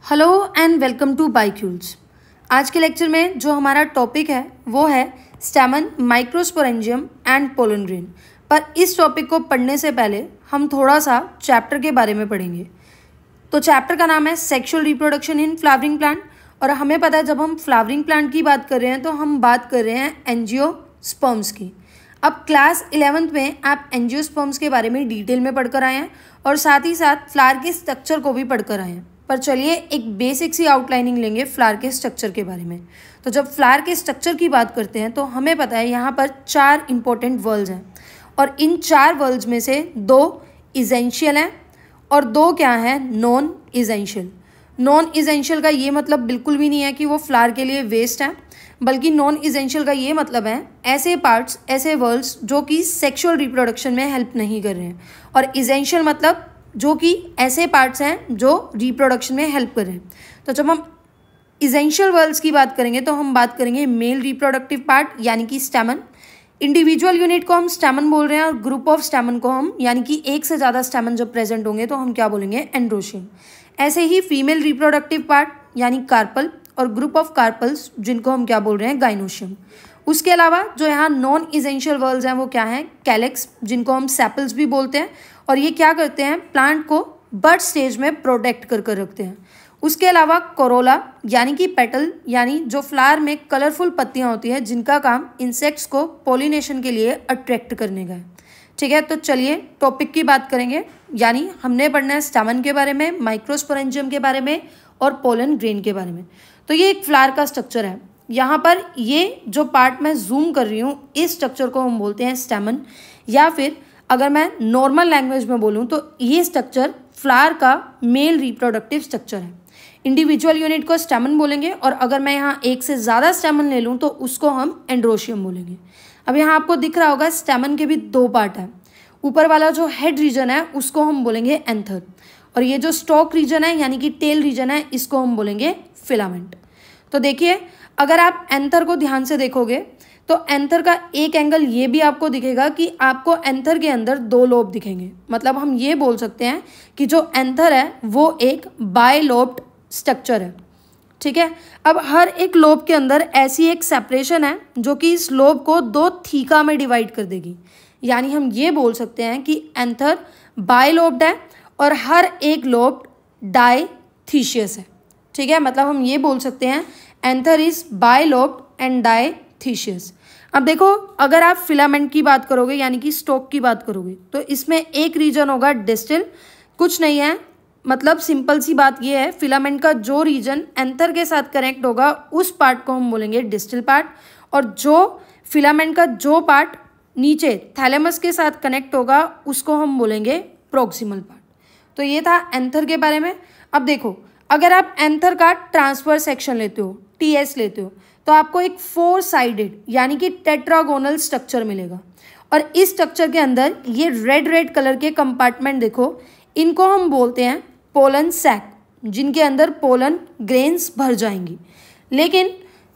Hello and welcome to बाइक्यूल्स। आज के लेक्चर में जो हमारा टॉपिक है वो है stamen, microsporangium and pollen grain. पर इस टॉपिक को पढ़ने से पहले हम थोड़ा सा चैप्टर के बारे में पढ़ेंगे। तो चैप्टर का नाम है sexual reproduction in flowering plant. और हमें पता है जब हम फ्लावरिंग प्लांट की बात कर रहे हैं तो हम बात कर रहे हैं एंजियोस्पर्म्स की। अब क्लास 11th में आप एंजियोस्पर्म्स के बारे में डिटेल में पढ़कर आए हैं और साथ ही साथ फ्लावर के स्ट्रक्चर को भी पढ़कर आए हैं। पर चलिए एक बेसिक सी आउटलाइनिंग लेंगे फ्लावर के स्ट्रक्चर के बारे में। तो जब फ्लावर के स्ट्रक्चर की बात करते हैं तो हमें पता है यहाँ पर 4 इंपॉर्टेंट वर्ल्स हैं और इन 4 वर्ल्स में से 2 इसेंशियल हैं और 2 क्या हैं, नॉन इसेंशियल। नॉन इसेंशियल का ये मतलब बिल्कुल भी नहीं है कि वो फ्लावर के लिए वेस्ट है, बल्कि नॉन इसेंशियल का ये मतलब है ऐसे पार्ट्स, ऐसे वर्ल्स जो कि सेक्सुअल रिप्रोडक्शन में हेल्प नहीं कर रहे हैं, और इसेंशियल मतलब जो कि ऐसे पार्ट्स हैं जो रिप्रोडक्शन में हेल्प कर रहे हैं। तो जब हम इसेंशियल वर्ल्स की बात करेंगे तो हम बात करेंगे मेल रिप्रोडक्टिव पार्ट यानी कि स्टैमन। इंडिविजुअल यूनिट को हम स्टैमन बोल रहे हैं और ग्रुप ऑफ स्टैमन को हम, यानी कि एक से ज़्यादा स्टैमन जब प्रेजेंट होंगे तो हम क्या बोलेंगे, एंड्रोशियम। ऐसे ही फीमेल रिप्रोडक्टिव पार्ट यानी कार्पल और ग्रुप ऑफ कार्पल्स जिनको हम क्या बोल रहे हैं, गाइनोशियम। उसके अलावा जो यहाँ नॉन इसेंशियल वर्ल्स हैं वो क्या हैं, कैलेक्स जिनको हम सेपल्स भी बोलते हैं, और ये क्या करते हैं, प्लांट को बर्ड स्टेज में प्रोटेक्ट कर रखते हैं। उसके अलावा कोरोला यानी कि पेटल, यानी जो फ्लावर में कलरफुल पत्तियां होती हैं जिनका काम इंसेक्ट्स को पॉलिनेशन के लिए अट्रैक्ट करने का है। ठीक है, तो चलिए टॉपिक की बात करेंगे। यानी हमने पढ़ना है स्टैमन के बारे में, माइक्रोस्पोरेंजियम के बारे में और पोलन ग्रेन के बारे में। तो ये एक फ्लावर का स्ट्रक्चर है। यहाँ पर ये जो पार्ट मैं जूम कर रही हूँ इस स्ट्रक्चर को हम बोलते हैं स्टैमन, या फिर अगर मैं नॉर्मल लैंग्वेज में बोलूँ तो ये स्ट्रक्चर फ्लावर का मेल रिप्रोडक्टिव स्ट्रक्चर है। इंडिविजुअल यूनिट को स्टैमन बोलेंगे और अगर मैं यहाँ एक से ज़्यादा स्टैमन ले लूँ तो उसको हम एंड्रोशियम बोलेंगे। अब यहाँ आपको दिख रहा होगा स्टैमन के भी 2 पार्ट हैं। ऊपर वाला जो हेड रीजन है उसको हम बोलेंगे एंथर, और ये जो स्टॉक रीजन है यानी कि टेल रीजन है इसको हम बोलेंगे फिलामेंट। तो देखिए अगर आप एंथर को ध्यान से देखोगे तो एंथर का एक एंगल ये भी आपको दिखेगा कि आपको एंथर के अंदर 2 लोब दिखेंगे। मतलब हम ये बोल सकते हैं कि जो एंथर है वो एक बायलोब्ड स्ट्रक्चर है। ठीक है, अब हर एक लोब के अंदर ऐसी एक सेपरेशन है जो कि इस लोब को 2 थीका में डिवाइड कर देगी। यानी हम ये बोल सकते हैं कि एंथर बायलोब्ड है और हर एक लोब डायथीशियस है। ठीक है, मतलब हम ये बोल सकते हैं एंथर इज बायलोब्ड एंड डायथीशियस। अब देखो अगर आप फिलामेंट की बात करोगे यानी कि स्टॉक की बात करोगे तो इसमें एक रीजन होगा डिस्टल, कुछ नहीं है, मतलब सिंपल सी बात ये है, फिलामेंट का जो रीजन एंथर के साथ कनेक्ट होगा उस पार्ट को हम बोलेंगे डिस्टल पार्ट, और जो फिलामेंट का जो पार्ट नीचे थैलेमस के साथ कनेक्ट होगा उसको हम बोलेंगे प्रॉक्सिमल पार्ट। तो ये था एंथर के बारे में। अब देखो अगर आप एंथर का ट्रांसफर सेक्शन लेते हो, TS लेते हो, तो आपको एक 4 साइडेड यानी कि टेट्रागोनल स्ट्रक्चर मिलेगा, और इस स्ट्रक्चर के अंदर ये रेड कलर के कंपार्टमेंट देखो, इनको हम बोलते हैं पोलन सैक, जिनके अंदर पोलन ग्रेन्स भर जाएंगी। लेकिन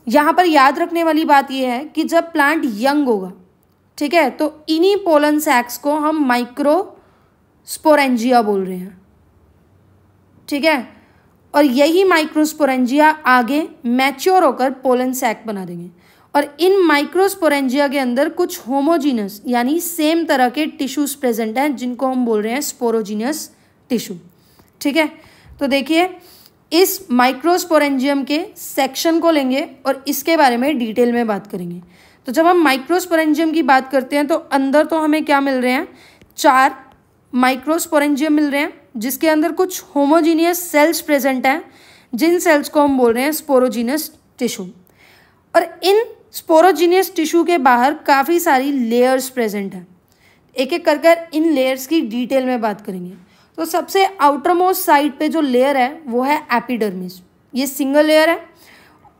यहाँ पर याद रखने वाली बात यह है कि जब प्लांट यंग होगा, ठीक है, तो इन्हीं पोलन सैक्स को हम माइक्रोस्पोरेंजिया बोल रहे हैं। ठीक है, और यही माइक्रोस्पोरेंजिया आगे मैच्योर होकर पोलन सैक बना देंगे, और इन माइक्रोस्पोरेंजिया के अंदर कुछ होमोजीनस यानी सेम तरह के टिश्यूज प्रेजेंट हैं जिनको हम बोल रहे हैं स्पोरोजीनियस टिश्यू। ठीक है, तो देखिए इस माइक्रोस्पोरेंजियम के सेक्शन को लेंगे और इसके बारे में डिटेल में बात करेंगे। तो जब हम माइक्रोस्पोरेंजियम की बात करते हैं तो अंदर तो हमें क्या मिल रहे हैं, 4 माइक्रोस्पोरेंजियम मिल रहे हैं जिसके अंदर कुछ होमोजीनियस सेल्स प्रेजेंट हैं, जिन सेल्स को हम बोल रहे हैं स्पोरोजीनियस टिश्यू। और इन स्पोरोजीनियस टिश्यू के बाहर काफ़ी सारी लेयर्स प्रेजेंट हैं। एक एक कर इन लेयर्स की डिटेल में बात करेंगे। तो सबसे आउटर मोस्ट साइड पे जो लेयर है वो है एपिडर्मिस, ये सिंगल लेयर है,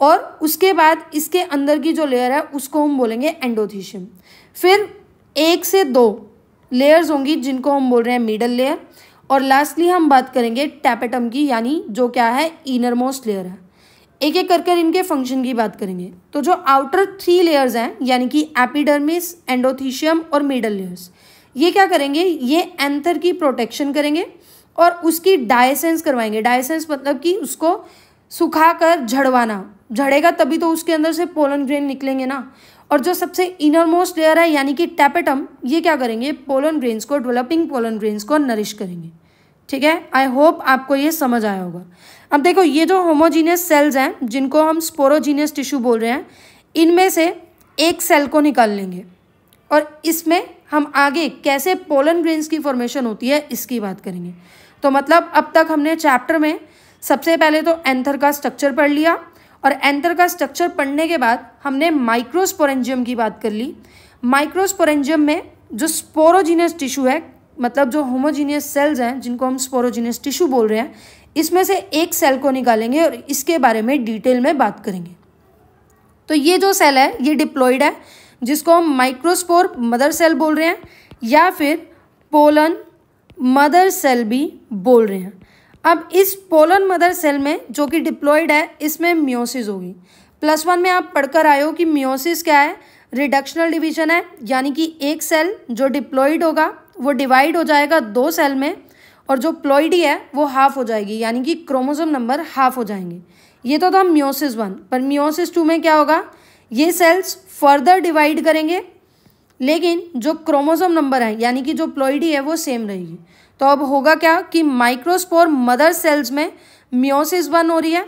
और उसके बाद इसके अंदर की जो लेयर है उसको हम बोलेंगे एंडोथीशियम। फिर 1 से 2 लेयर्स होंगी जिनको हम बोल रहे हैं मिडल लेयर, और लास्टली हम बात करेंगे टैपेटम की, यानी जो क्या है इनर मोस्ट लेयर है। एक एक कर इनके फंक्शन की बात करेंगे। तो जो आउटर 3 लेयर्स हैं यानी कि एपिडर्मिस, एंडोथीशियम और मिडल लेयर्स, ये क्या करेंगे, ये एंथर की प्रोटेक्शन करेंगे और उसकी डायसेंस करवाएंगे। डायसेंस मतलब कि उसको सुखाकर झड़वाना, झड़ेगा तभी तो उसके अंदर से पोलन ग्रेन निकलेंगे ना। और जो सबसे इनर मोस्ट लेयर है यानी कि टैपेटम, ये क्या करेंगे, पोलन ग्रेन्स को, डेवलपिंग पोलन ग्रेन्स को नरिश करेंगे। ठीक है, आई होप आपको ये समझ आया होगा। अब देखो ये जो होमोजीनियस सेल्स हैं जिनको हम स्पोरोजीनियस टिश्यू बोल रहे हैं, इनमें से एक सेल को निकाल लेंगे और इसमें हम आगे कैसे पोलन ग्रेन्स की फॉर्मेशन होती है इसकी बात करेंगे। तो मतलब अब तक हमने चैप्टर में सबसे पहले तो एंथर का स्ट्रक्चर पढ़ लिया और एंथर का स्ट्रक्चर पढ़ने के बाद हमने माइक्रोस्पोरेंजियम की बात कर ली। माइक्रोस्पोरेंजियम में जो स्पोरोजीनियस टिश्यू है, मतलब जो होमोजीनियस सेल्स हैं जिनको हम स्पोरोजीनियस टिश्यू बोल रहे हैं, इसमें से एक सेल को निकालेंगे और इसके बारे में डिटेल में बात करेंगे। तो ये जो सेल है ये डिप्लॉइड है, जिसको हम माइक्रोस्पोर मदर सेल बोल रहे हैं या फिर पोलन मदर सेल भी बोल रहे हैं। अब इस पोलन मदर सेल में जो कि डिप्लॉइड है, इसमें मियोसिस होगी। +1 में आप पढ़कर आए हो कि मियोसिस क्या है, रिडक्शनल डिवीजन है, यानी कि एक सेल जो डिप्लॉइड होगा वो डिवाइड हो जाएगा 2 सेल में और जो प्लॉइडी है वो हाफ हो जाएगी, यानी कि क्रोमोसोम नंबर हाफ हो जाएंगे। ये तो था मियोसिस 1। पर मियोसिस 2 में क्या होगा, ये सेल्स फर्दर डिवाइड करेंगे लेकिन जो क्रोमोसोम नंबर है यानी कि जो प्लॉइडी है वो सेम रहेगी। तो अब होगा क्या कि माइक्रोस्पोर मदर सेल्स में मियोसिस 1 हो रही है,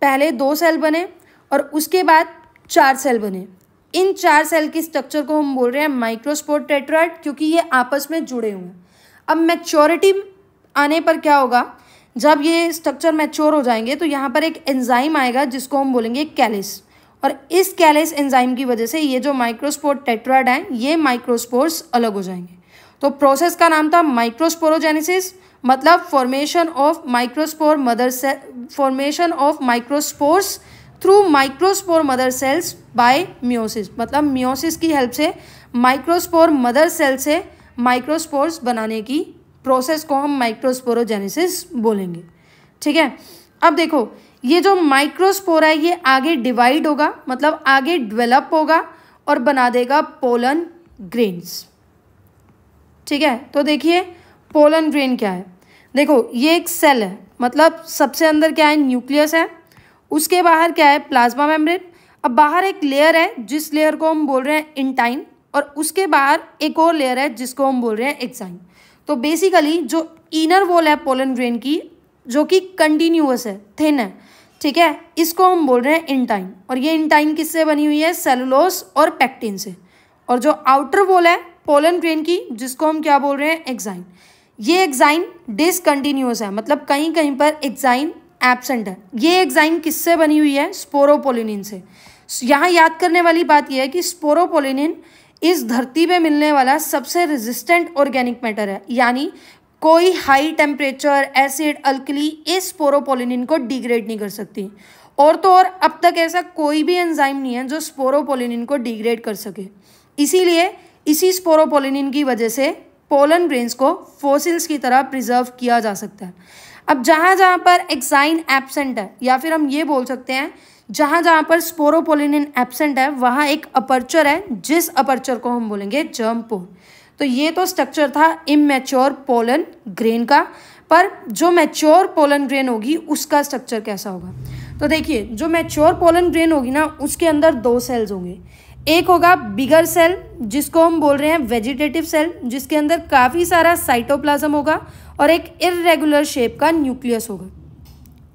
पहले 2 सेल बने और उसके बाद 4 सेल बने। इन 4 सेल की स्ट्रक्चर को हम बोल रहे हैं माइक्रोस्पोर टेट्राड, क्योंकि ये आपस में जुड़े हुए हैं। अब मैच्योरिटी आने पर क्या होगा, जब ये स्ट्रक्चर मैच्योर हो जाएंगे तो यहाँ पर एक एंजाइम आएगा जिसको हम बोलेंगे कैलिस, और इस कैलिस एंजाइम की वजह से ये जो माइक्रोस्पोर टेट्राड हैं ये माइक्रोस्पोर्स अलग हो जाएंगे। तो प्रोसेस का नाम था माइक्रोस्पोरोजेनेसिस, मतलब formation of microspore mother cell, formation of microspores through microspore mother cells by meiosis, मतलब मियोसिस की हेल्प से माइक्रोस्पोर मदर सेल से माइक्रोस्पोर्स बनाने की प्रोसेस को हम माइक्रोस्पोरोजेनेसिस बोलेंगे। ठीक है, अब देखो ये जो माइक्रोस्पोर है ये आगे डिवाइड होगा, मतलब आगे डेवलप होगा और बना देगा पोलन ग्रेन्स। ठीक है, तो देखिए पोलन ग्रेन क्या है। देखो ये एक सेल है, मतलब सबसे अंदर क्या है, न्यूक्लियस है, उसके बाहर क्या है, प्लाज्मा मेम्ब्रेन। अब बाहर एक लेयर है जिस लेयर को हम बोल रहे हैं इंटाइन, और उसके बाहर एक और लेयर है जिसको हम बोल रहे हैं एक्साइन। तो बेसिकली जो इनर वॉल है पोलन ग्रेन की, जो कि कंटिन्यूअस है, थिन है, ठीक है, इसको हम बोल रहे हैं इंटाइन। और ये इंटाइन किससे बनी हुई है, सेलुलोज और पेक्टिन से। और जो आउटर वॉल है पोलन ग्रेन की, जिसको हम क्या बोल रहे हैं, एक्साइन, ये एक्साइन डिसकंटिन्यूअस है, मतलब कहीं कहीं पर एक्साइन एब्सेंट है। ये एक्साइन किससे बनी हुई है, स्पोरोपोलिनिन से। यहाँ याद करने वाली बात यह है कि स्पोरोपोलिनिन इस धरती पे मिलने वाला सबसे रेजिस्टेंट ऑर्गेनिक मैटर है, यानी कोई हाई टेम्परेचर, एसिड, अल्कली इस स्पोरोपोलिनिन को डिग्रेड नहीं कर सकती। और तो और अब तक ऐसा कोई भी एंजाइम नहीं है जो स्पोरोपोलिनिन को डिग्रेड कर सके। इसीलिए इसी स्पोरोपोलिनिन की वजह से पोलन ग्रेन्स को फॉसिल्स की तरह प्रिजर्व किया जा सकता है। अब जहाँ जहाँ पर एक्साइन एब्सेंट है, या फिर हम ये बोल सकते हैं जहाँ जहाँ पर स्पोरोपोलिनिन एब्सेंट है, वहाँ एक अपर्चर है, जिस अपर्चर को हम बोलेंगे जर्म पोर। तो ये तो स्ट्रक्चर था इमैच्योर पोलन ग्रेन का, पर जो मैच्योर पोलन ग्रेन होगी उसका स्ट्रक्चर कैसा होगा। तो देखिए जो मैच्योर पोलन ग्रेन होगी ना, उसके अंदर 2 सेल्स होंगे। एक होगा बिगर सेल जिसको हम बोल रहे हैं वेजिटेटिव सेल, जिसके अंदर काफ़ी सारा साइटोप्लाज्म होगा और एक इर्रेगुलर शेप का न्यूक्लियस होगा।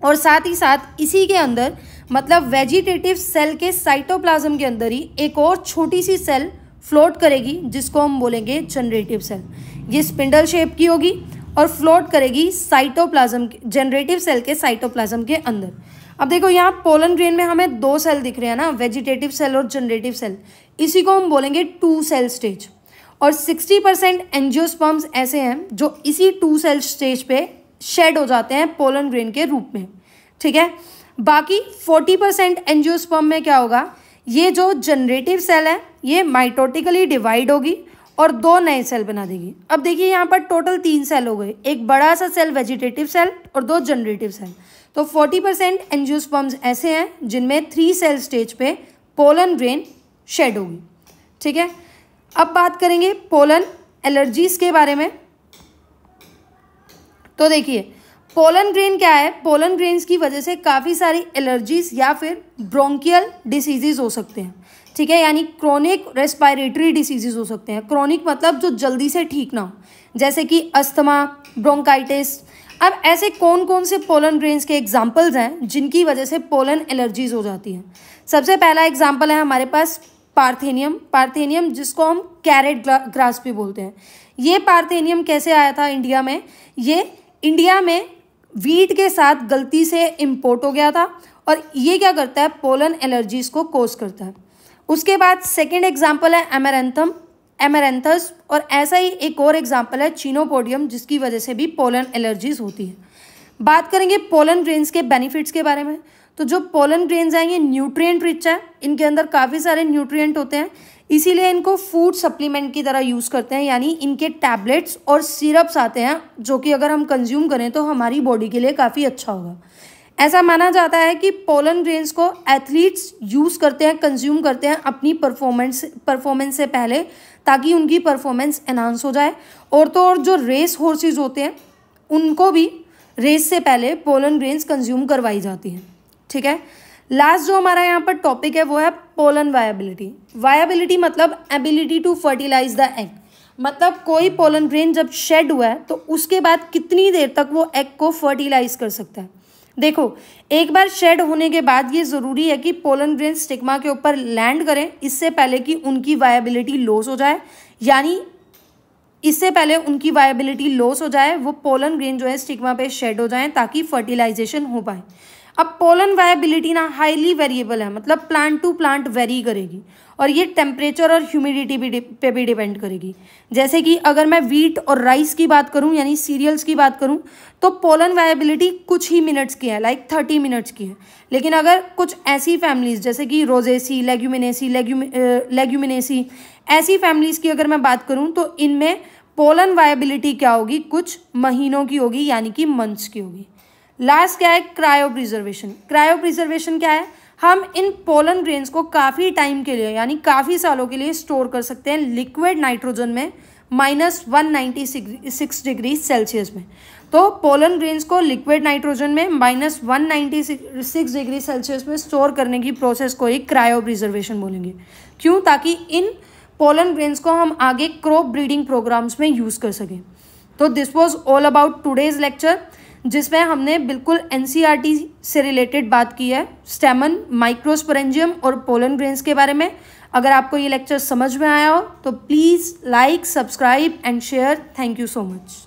और साथ ही साथ इसी के अंदर, मतलब वेजिटेटिव सेल के साइटोप्लाज्म के अंदर ही एक और छोटी सी सेल फ्लोट करेगी जिसको हम बोलेंगे जनरेटिव सेल। ये स्पिंडल शेप की होगी और फ्लोट करेगी साइटोप्लाज्म, जनरेटिव सेल के साइटोप्लाज्म के अंदर। अब देखो यहाँ पोलन ग्रेन में हमें 2 सेल दिख रहे हैं ना, वेजिटेटिव सेल और जनरेटिव सेल, इसी को हम बोलेंगे 2 सेल स्टेज। और 60% एंजियोस्पर्म्स ऐसे हैं जो इसी 2 सेल स्टेज पे शेड हो जाते हैं पोलन ग्रेन के रूप में। ठीक है, बाकी 40% एंजियोस्पर्म में क्या होगा, ये जो जनरेटिव सेल है ये माइटोटिकली डिवाइड होगी और 2 नए सेल बना देगी। अब देखिए यहाँ पर टोटल 3 सेल हो गए, एक बड़ा सा सेल वेजिटेटिव सेल और 2 जनरेटिव सेल। तो 40% एंजियोस्पर्म्स ऐसे हैं जिनमें 3 सेल स्टेज पे पोलन ग्रेन शेड होगी। ठीक है, अब बात करेंगे पोलन एलर्जीज के बारे में। तो देखिए पोलन ग्रेन क्या है, पोलन ग्रेन्स की वजह से काफ़ी सारी एलर्जीज या फिर ब्रोंकियल डिसीजेज हो सकते हैं, ठीक है, यानी क्रोनिक रेस्पिरेटरी डिसीजेज हो सकते हैं। क्रोनिक मतलब जो जल्दी से ठीक ना हो, जैसे कि अस्थमा, ब्रोंकाइटिस। अब ऐसे कौन कौन से पोलन ग्रेन्स के एग्जाम्पल्स हैं जिनकी वजह से पोलन एलर्जीज हो जाती हैं। सबसे पहला एग्जाम्पल है हमारे पास पार्थेनियम जिसको हम कैरेट ग्रास भी बोलते हैं। ये पार्थेनियम कैसे आया था इंडिया में, ये इंडिया में वीट के साथ गलती से इम्पोर्ट हो गया था और ये क्या करता है, पोलन एलर्जीज को कोज करता है। उसके बाद सेकेंड एग्जाम्पल है एमेरेंथस, और ऐसा ही एक और एग्जाम्पल है चिनोपोडियम जिसकी वजह से भी पोलन एलर्जीज होती है। बात करेंगे पोलन ग्रेन्स के बेनिफिट्स के बारे में। तो जो पोलन ग्रेन्स हैं ये न्यूट्रिएंट रिच है, इनके अंदर काफ़ी सारे न्यूट्रिएंट होते हैं, इसीलिए इनको फूड सप्लीमेंट की तरह यूज़ करते हैं, यानी इनके टैबलेट्स और सिरप्स आते हैं जो कि अगर हम कंज्यूम करें तो हमारी बॉडी के लिए काफ़ी अच्छा होगा। ऐसा माना जाता है कि पोलन ग्रेन्स को एथलीट्स यूज़ करते हैं, कंज्यूम करते हैं अपनी परफॉर्मेंस से पहले, ताकि उनकी परफॉर्मेंस एनहांस हो जाए। और तो और जो रेस हॉर्सेस होते हैं उनको भी रेस से पहले पोलन ग्रेन्स कंज्यूम करवाई जाती हैं, ठीक है। लास्ट जो हमारा यहाँ पर टॉपिक है वो है पोलन वायबिलिटी मतलब ability to fertilize the egg, मतलब कोई पोलन ग्रेन जब शेड हुआ है तो उसके बाद कितनी देर तक वो एग को फर्टिलाइज कर सकता है। देखो एक बार शेड होने के बाद ये ज़रूरी है कि पोलन ग्रेन स्टिग्मा के ऊपर लैंड करें, इससे पहले कि उनकी वायबिलिटी लॉस हो जाए, यानी इससे पहले उनकी वायबिलिटी लॉस हो जाए, वो पोलन ग्रेन जो है स्टिग्मा पे शेड हो जाएं ताकि फर्टिलाइजेशन हो पाए। अब पोलन वायबिलिटी ना हाईली वेरिएबल है, मतलब प्लांट टू प्लांट वेरी करेगी और ये टेम्परेचर और ह्यूमिडिटी पे भी डिपेंड करेगी। जैसे कि अगर मैं वीट और राइस की बात करूं यानी सीरियल्स की बात करूं तो पोलन वायबिलिटी कुछ ही मिनट्स की है, लाइक 30 मिनट्स की है। लेकिन अगर कुछ ऐसी फैमिलीज जैसे कि रोजेसी, लेग्यूमिनेसी ऐसी फैमिलीज की अगर मैं बात करूं तो इनमें पोलन वायबिलिटी क्या होगी, कुछ महीनों की होगी, यानी कि मंथ्स की होगी। लास्ट क्या है, क्रायो प्रिजर्वेशन क्या है, हम इन पोलन ग्रेन्स को काफ़ी टाइम के लिए यानी काफ़ी सालों के लिए स्टोर कर सकते हैं लिक्विड नाइट्रोजन में -196 डिग्री सेल्सियस में। तो पोलन ग्रेन्स को लिक्विड नाइट्रोजन में -196 डिग्री सेल्सियस में स्टोर करने की प्रोसेस को ही क्रायो प्रिजर्वेशन बोलेंगे। क्यों, ताकि इन पोलन ग्रेन्स को हम आगे क्रॉप ब्रीडिंग प्रोग्राम्स में यूज़ कर सकें। तो this was all about today's lecture, जिसमें हमने बिल्कुल एनसीईआरटी से रिलेटेड बात की है, स्टेमन, माइक्रोस्पोरेंजियम और पोलन ग्रेन्स के बारे में। अगर आपको ये लेक्चर समझ में आया हो तो please like, subscribe and share. Thank you so much.